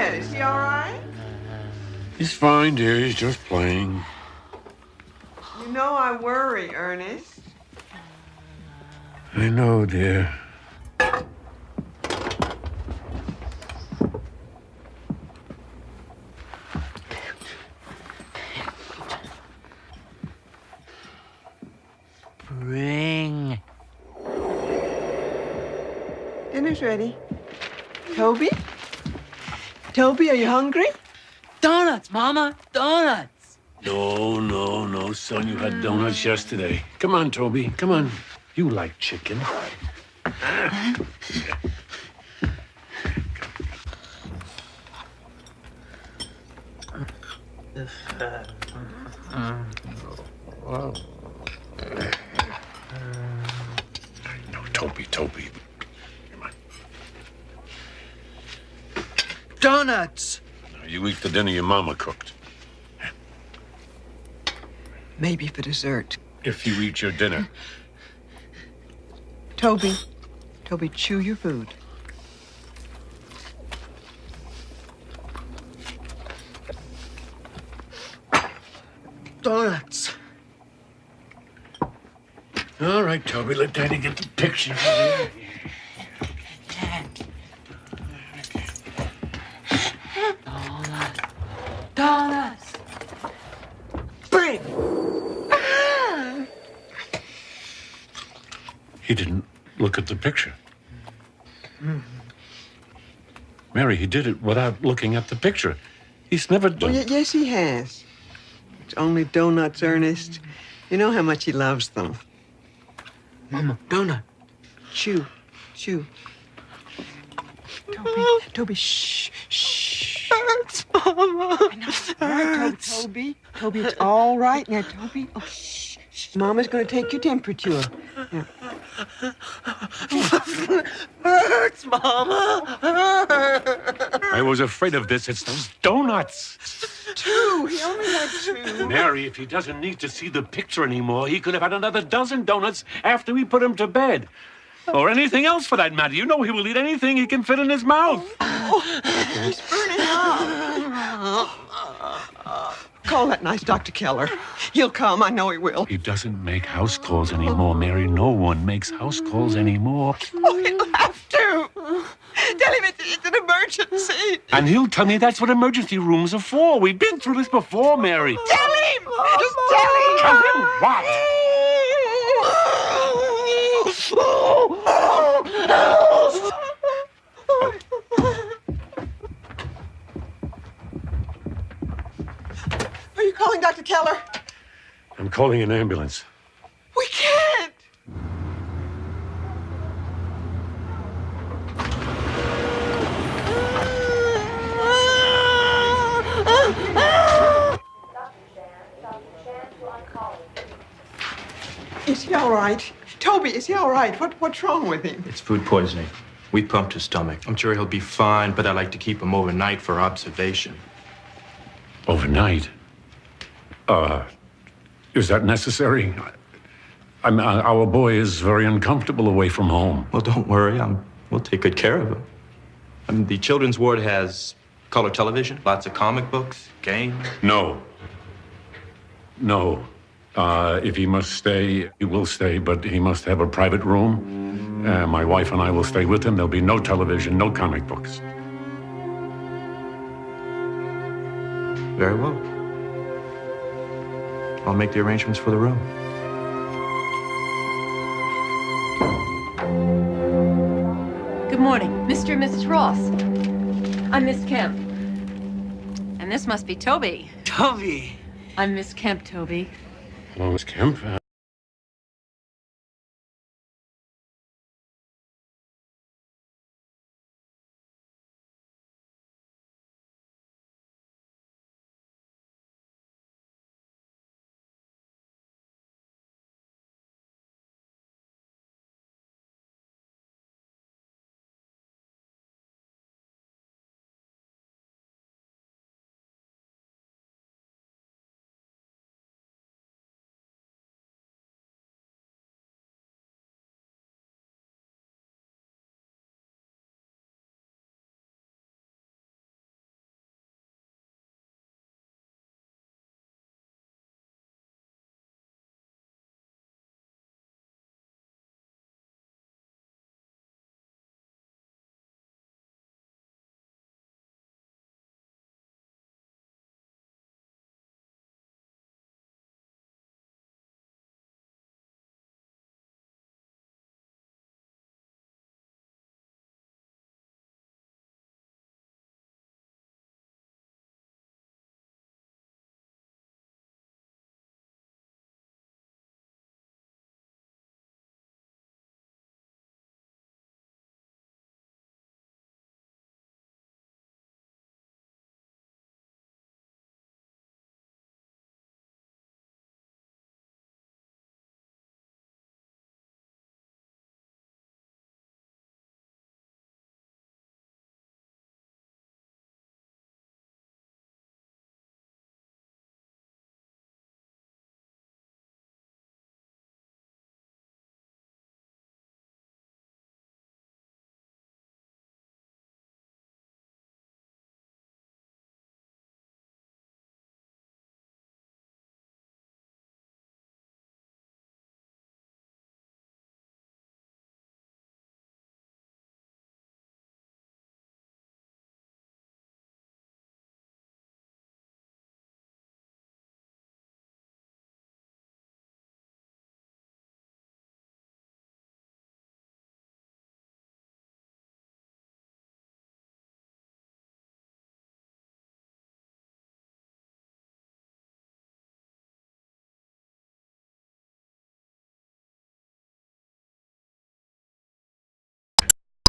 dear? Is he all right? He's fine, dear. He's just playing. You know I worry, Ernest. I know, dear. Bring. Dinner's ready. Toby? Toby, are you hungry? Donuts, Mama. Donuts. No, son. You had donuts yesterday. Come on, Toby. Come on. You like chicken. No, Toby. Come on. Donuts. Now, you eat the dinner your mama cooked. Maybe for dessert. If you eat your dinner. Toby, chew your food. Donuts. All right, Toby, let Daddy get the picture. Donuts. Bring. He didn't look at the picture. Mary, he did it without looking at the picture. He's never done it. Yes, he has. It's only donuts, Ernest. You know how much he loves them. Mama, donut. Chew. Toby, shh. Hurts, Mama. I know it's hurts. Toby, it's all right now, Toby. Oh, shh. Mama's going to take your temperature. Yeah. Hurts, Mama. I was afraid of this. It's those donuts. Two. He only had two. Mary, if he doesn't need to see the picture anymore, he could have had another dozen donuts after we put him to bed. Or anything else for that matter. You know he will eat anything he can fit in his mouth. He's burning up. Call that nice Dr. Keller. He'll come. I know he will. He doesn't make house calls anymore, Mary. No one makes house calls anymore. Oh, he'll have to. Tell him it's an emergency. And he'll tell me that's what emergency rooms are for. We've been through this before, Mary. Tell him. Just tell him. Tell him what? Are you calling Dr. Keller? I'm calling an ambulance. We can't. Is he all right? Toby, is he all right? What's wrong with him? It's food poisoning. We pumped his stomach. I'm sure he'll be fine, but I like to keep him overnight for observation. Overnight? Is that necessary? Our boy is very uncomfortable away from home. Well, don't worry. We'll take good care of him. The children's ward has color television, lots of comic books, games. No. If he must stay, he will stay, but he must have a private room. My wife and I will stay with him. There'll be no television, no comic books. Very well. I'll make the arrangements for the room. Good morning, Mr. and Mrs. Ross. I'm Miss Kemp. And this must be Toby. Toby. I'm Miss Kemp, Toby. Hello, Miss Kemp.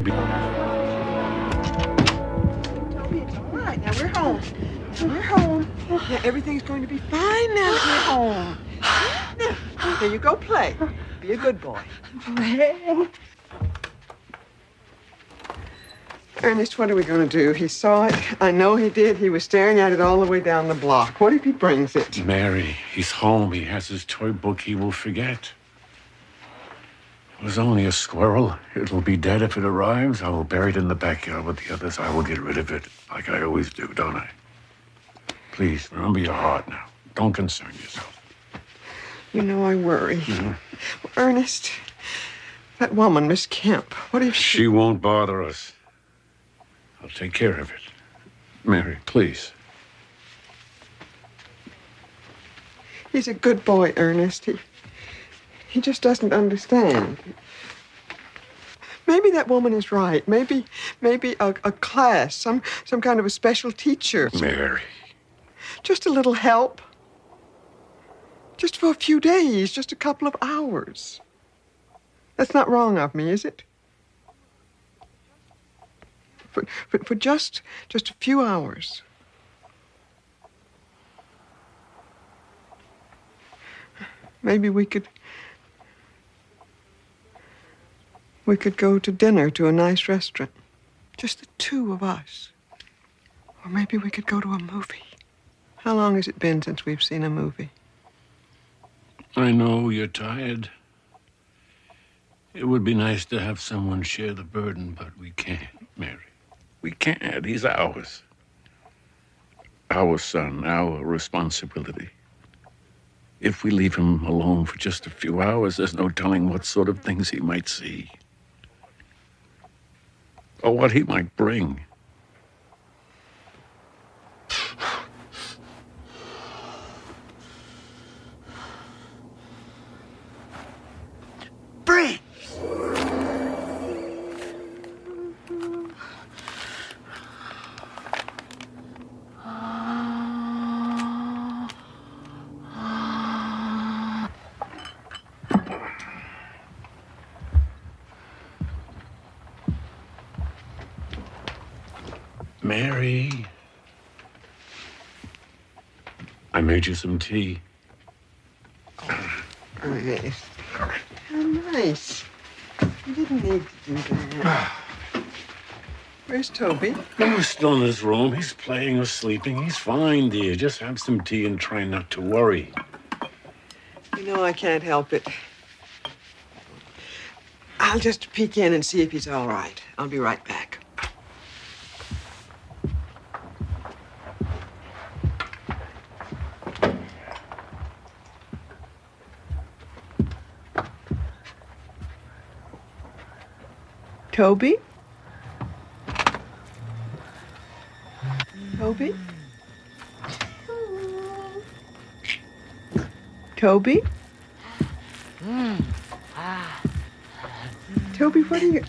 Toby, it's all right. Now we're home. We're home. Now everything's going to be fine now that we're home. Now, there you go, play. Be a good boy. Ernest, what are we going to do? He saw it. I know he did. He was staring at it all the way down the block. What if he brings it? Mary, he's home. He has his toy book. He will forget. It was only a squirrel. It will be dead if it arrives. I will bury it in the backyard with the others. I will get rid of it, like I always do, don't I? Please, remember your heart now. Don't concern yourself. You know I worry. Well, Ernest, that woman, Miss Kemp, what if She won't bother us. I'll take care of it. Mary, please. He's a good boy, Ernest. He just doesn't understand. Maybe that woman is right. Maybe a class, some kind of a special teacher. Mary. Just a little help. Just for a few days, just a couple of hours. That's not wrong of me, is it? For just a few hours. Maybe we could go to dinner to a nice restaurant. Just the two of us. Or maybe we could go to a movie. How long has it been since we've seen a movie? I know you're tired. It would be nice to have someone share the burden, but we can't, Mary. We can't. He's ours. Our son, our responsibility. If we leave him alone for just a few hours, there's no telling what sort of things he might see. Or what he might bring. Bring! Mary, I made you some tea. Ernest. How nice. You didn't need to do that. Where's Toby? He's still in his room. He's playing or sleeping. He's fine, dear. Just have some tea and try not to worry. You know I can't help it. I'll just peek in and see if he's all right. I'll be right back. Toby? Toby? Toby? Toby, what are you...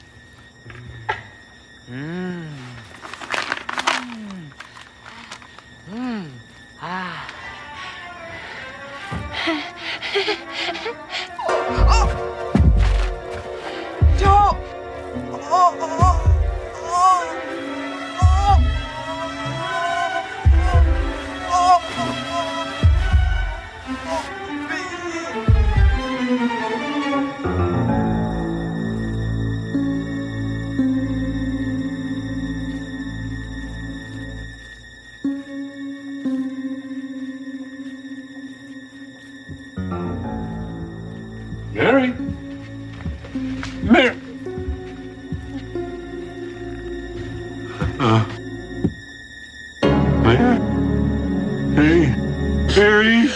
Mary? Mary? Hey, Mary?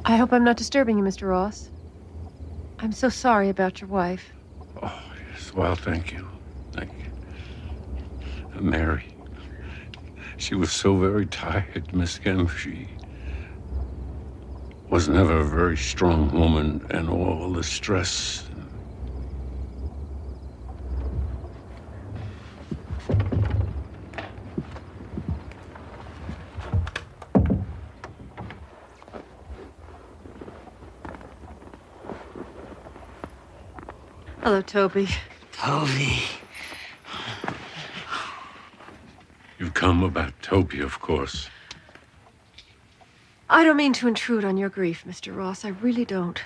I hope I'm not disturbing you, Mr. Ross. I'm so sorry about your wife. Oh, yes. Well, thank you. Thank you. Mary. She was so very tired, Miss Kemp. She was never a very strong woman, and all the stress. Hello, Toby. Toby. You've come about Toby, of course. I don't mean to intrude on your grief, Mr. Ross. I really don't.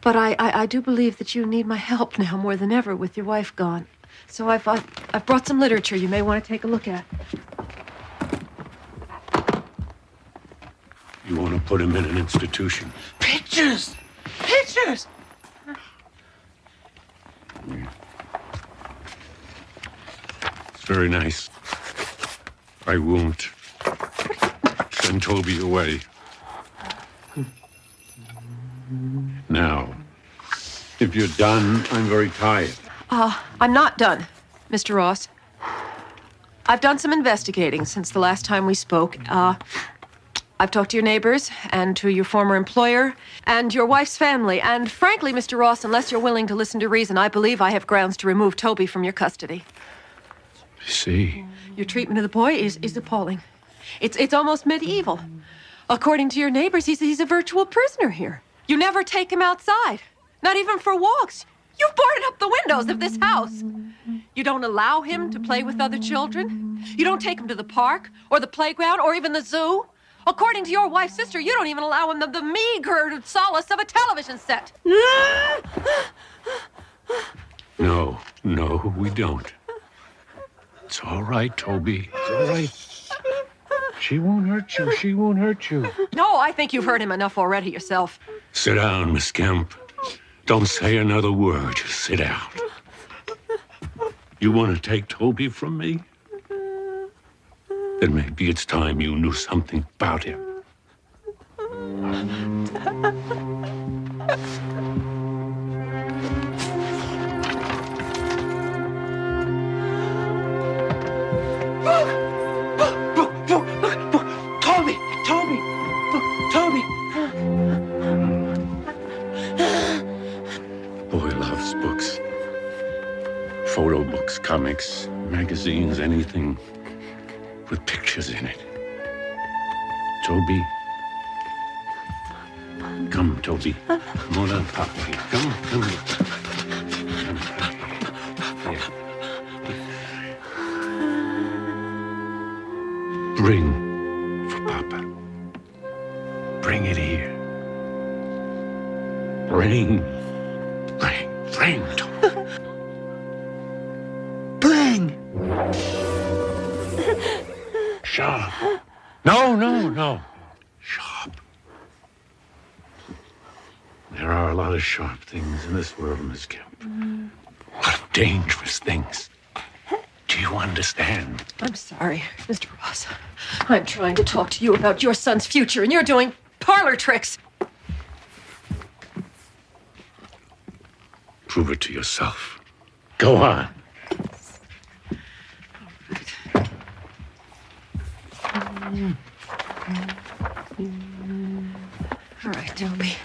But I do believe that you need my help now more than ever with your wife gone. So I've brought some literature you may want to take a look at. You want to put him in an institution? Pictures! Pictures! It's very nice. I won't send Toby away. Now, if you're done, I'm very tired. I'm not done, Mr. Ross. I've done some investigating since the last time we spoke. I've talked to your neighbors and to your former employer and your wife's family. And frankly, Mr. Ross, unless you're willing to listen to reason, I believe I have grounds to remove Toby from your custody. I see. Your treatment of the boy is appalling. It's almost medieval. According to your neighbors, he's a virtual prisoner here. You never take him outside, not even for walks. You've boarded up the windows of this house. You don't allow him to play with other children. You don't take him to the park or the playground or even the zoo. According to your wife's sister, you don't even allow him the meager solace of a television set. No, we don't. It's all right, Toby. It's all right. She won't hurt you. She won't hurt you. No, I think you've heard him enough already yourself. Sit down, Miss Kemp. Don't say another word. Just sit down. You want to take Toby from me? Then maybe it's time you knew something about him. Toby! Toby! Toby! Boy loves books. Photo books, comics, magazines, anything with pictures in it. Toby. Come, Toby. Come on, Papa. Here. Come. Here. Bring for Papa. Bring it here. Bring, Toby. Bring! Sharp. No. Sharp. There are a lot of sharp things in this world, Miss Kemp. A lot of dangerous things. Do you understand? I'm sorry, Mr. Ross. I'm trying to talk to you about your son's future, and you're doing parlor tricks. Prove it to yourself. Go on. All right, Toby.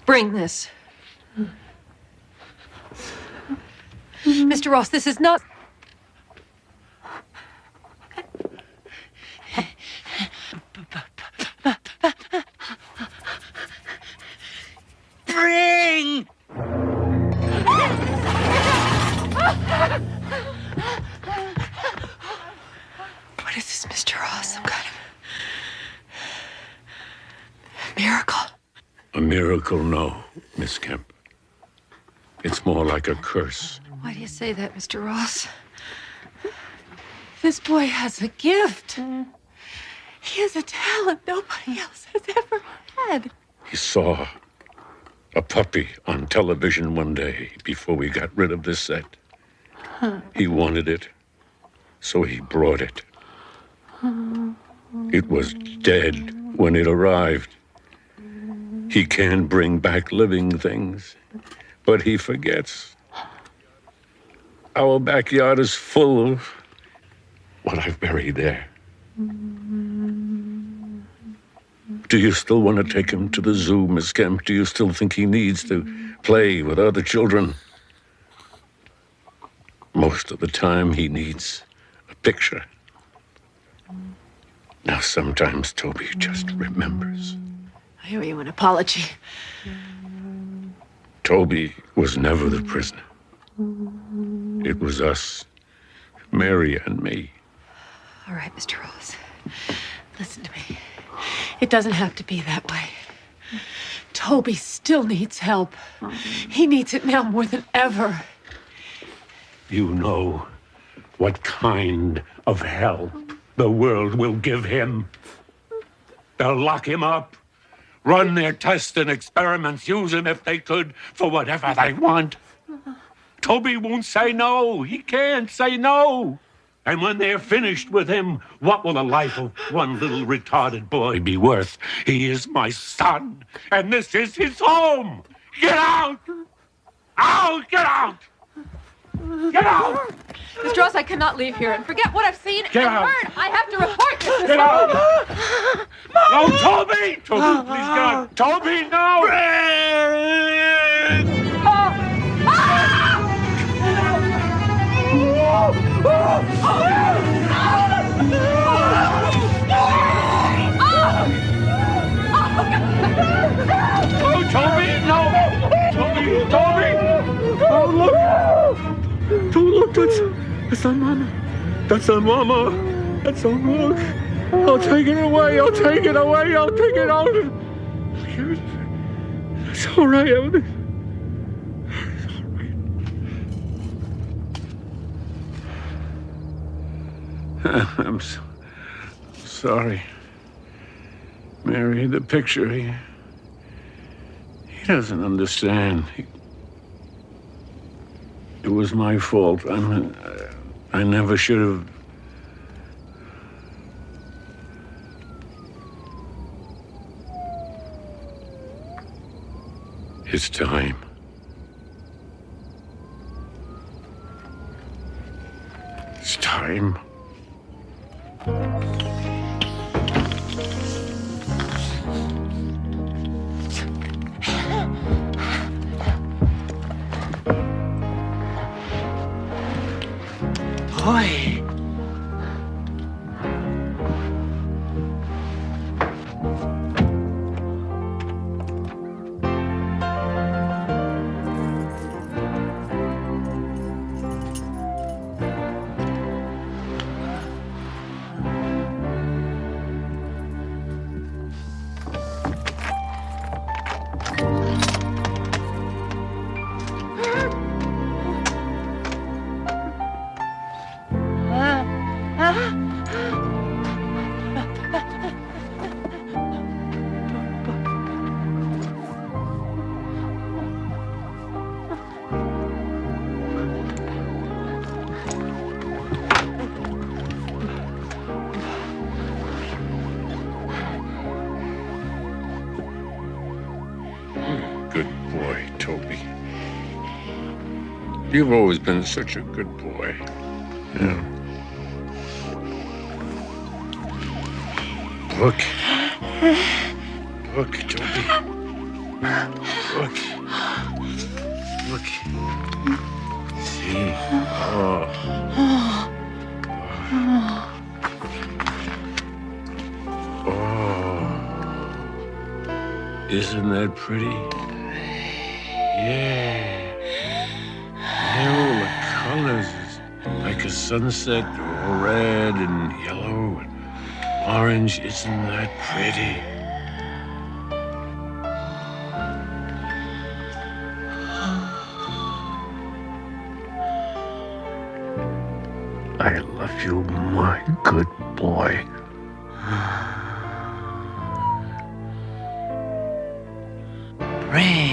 Bring this. Mr. Ross, this is not... Bring! What is this, Mr. Ross? Some kind of miracle? A miracle, no, Miss Kemp. It's more like a curse. Why do you say that, Mr. Ross? This boy has a gift. He has a talent nobody else has ever had. He saw a puppy on television one day before we got rid of this set. He wanted it, so he brought it. It was dead when it arrived. He can bring back living things, But he forgets. Our backyard is full of what I've buried there. Do you still want to take him to the zoo, Miss Kemp? Do you still think he needs to play with other children? Most of the time, he needs a picture. Now, sometimes Toby just remembers. I owe you an apology. Toby was never the prisoner. It was us, Mary and me. All right, Mr. Ross. Listen to me. It doesn't have to be that way. Toby still needs help. He needs it now more than ever. You know what kind of help the world will give him. They'll lock him up, run their tests and experiments, use him if they could for whatever they want. Toby won't say no. He can't say no. And when they're finished with him, what will the life of one little retarded boy be worth? He is my son, and this is his home. Get out! Out! Get out! Get out! Mr. Ross, I cannot leave here and forget what I've seen Get and out. heard. I have to report this. Get out! No, Toby! Toby, please get out! Toby, no! Oh, Toby, no! Toby! Oh, look! Toby, look, that's our mama. That's our mama. That's our look. I'll take it away. I'll take it away. I'll take it out. It's all right. I'm sorry. Mary, the picture, he doesn't understand. It was my fault. I never should have. It's time. It's time. Boy. Good boy, Toby. You've always been such a good boy. Yeah. Look. Look, Toby. Look. Look. See? Oh. Oh. Isn't that pretty? Yeah. All the colors is like a sunset, all red and yellow and orange. Isn't that pretty? I love you, my good boy. Ray.